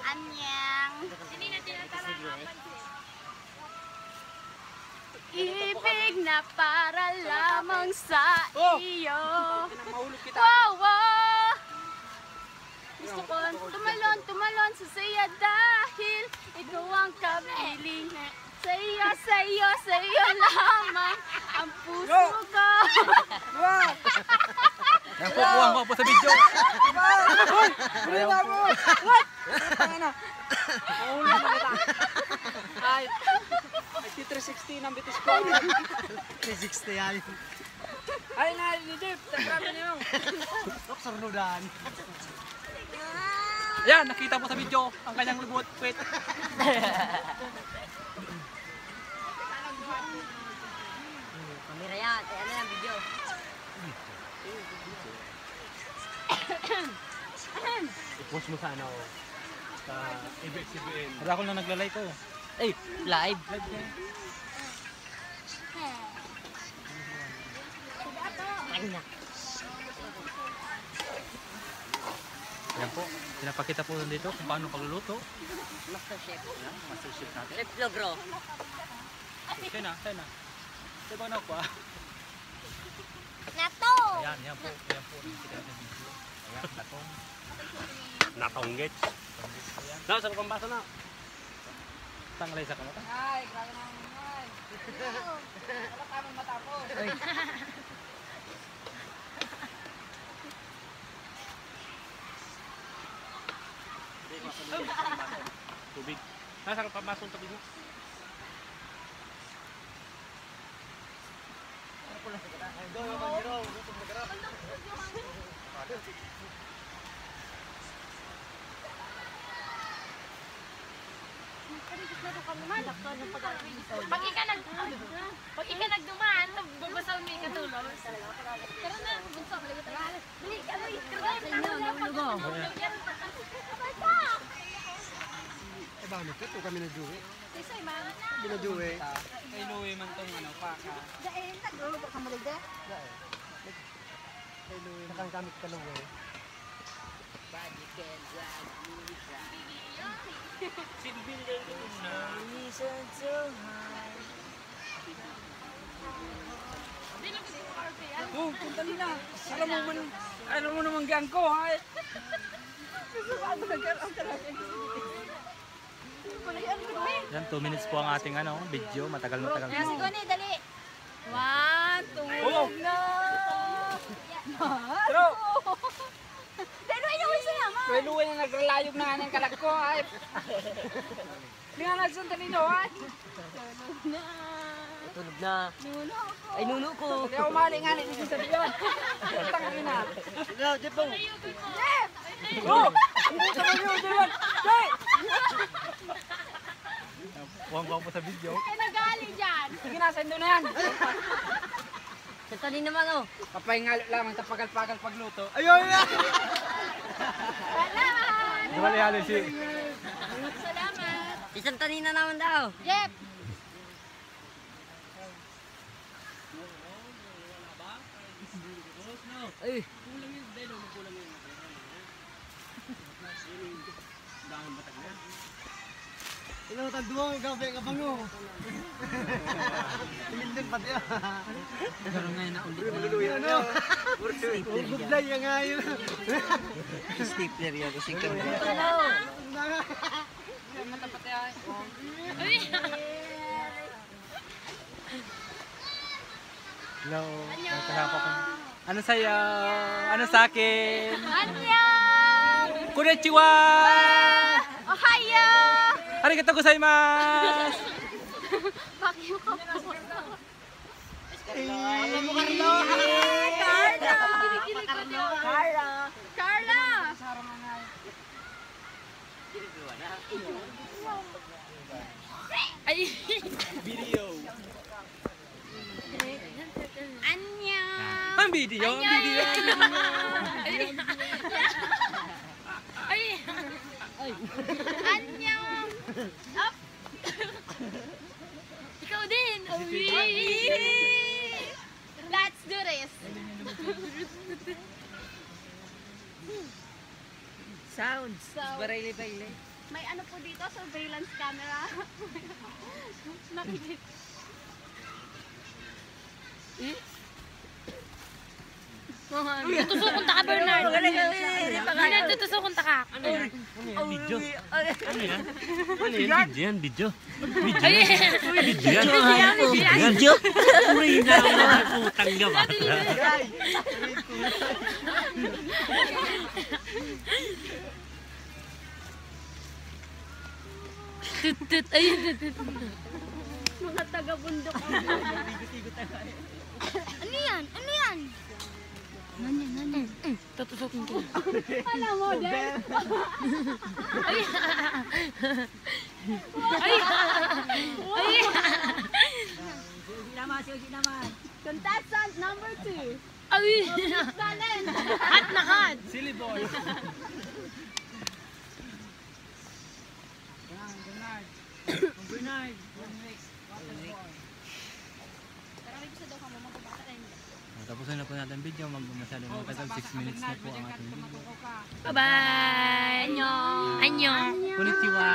Anyang. Ibig na para lamang sa iyo. Wow, wow. Gusto ko tumalon sa saya dahil ikaw ang kapiling. Sa iyo lamang ang puso ko. Nakukuha ko po sa video. Wala mo. What? Ano? Mahulog na kita. Ay. 360 ng bitis ko. 360 yan. Ay na, ni Jeep. Tagrabe niyo. Sarnudan. Yan, nakita mo sa video ang kanyang lubot. Wait. Kamera yan. Ay, ano yan, video? I-post mo sa ano, sa ABS-CBN. Wala ako na naglalay ko. Ay, live. Live niya. Ay na. Yan po, pinapakita po dito kung paano pagluluto. Master Chef. Master Chef natin. Chef Logro. Kaya na. Ito ba nakuha? Nato. Ayan, yan po. Nakikita natin video. Ayan, natong. Natonggit. Saan kang baso na? Tanglay sa kamata. Ay, grabe naman. Ay. Wala kaming matapos. Tubig. Nasaan ka pamasong tubig mo? Pag ika nagdumaan, babasaw mo yung katulong. Tara na, bunso. Bili ka mo yung Eh, bakit ito kami na-duwe? Isay, man. Kami na-duwe. Ay, nuwi man tong ano, paka. Dain, tagro, baka maligda. Nakang gamit ka lang eh. Oh, punta nila. Alam mo naman gang ko, ha? Yan, 2 minutes po ang ating ano, video. Matagal po. Kaya si Goni, dali. 1, 2, no. Pero, Dahil inuwi sa naman. luwi na nagralayog na ng kalak ko, ay. Hindi nga nagsunta ninyo, ay. Tulog na. Nuno ako. Ay, nuno ko. Hindi ako mali nga nagsunta sa diyon. Tangin na. No, Jeff po. Jeff! Oh! Puta mo yun, diyon. Hey! Buwang po sa video. Ay, nagali dyan. Sige na, sendo na yan. Sa tanin naman, oh. Papahingalo lamang tapagal-pagal pagluto. Ayun na! Salamat. Dumali-hali si... Salamat. Isang tanin na naman daw. Jeff! Ay. Ikaw tagduwang, ikaw ba yung abango? Tingin pati ah. Pero ngayon na ulit na. Ano? Urbublay yan nga yun. Stapler yan. Kasi kami. Matapati ah. Hello. Kasama ko. Ano sa'yo? Ano sa'kin? Annyeong! Konnichiwa! Ohayo! Arigatou gozaimasu! Bakit mo ka po? Carla! Carla! Ay! Video. Annyeong! Ang video, ang video. Ay! Annyeong! Up! Ikaw din! Let's do this! Sounds. So, Barili-baili. may ano po dito, surveillance camera. Nakikita. Tutusukon ta ka, Bernard. Bernard, tutusukon ta ka. Ano yan? Video? Ano yan? Ano yan? Video yan? Video? Video Ay, yan? Video yan? Video? Uy, nakakutang ka ba? tut. Ayun, tut. Mga taga-bundok. Ano yan? Ano yan? Ano yan? Tutusukin ko. Alam mo, Del. Ay! Ay! Ay! Susi naman. Contestant number 2. Ay! Talent! Hot na hot! Silly boy. Bernard. Tapusin na po natin ang video, masyadong matagal, 6 minutes na po ang ating video. Bye-bye! Annyeong! Annyeong! Konnichiwa!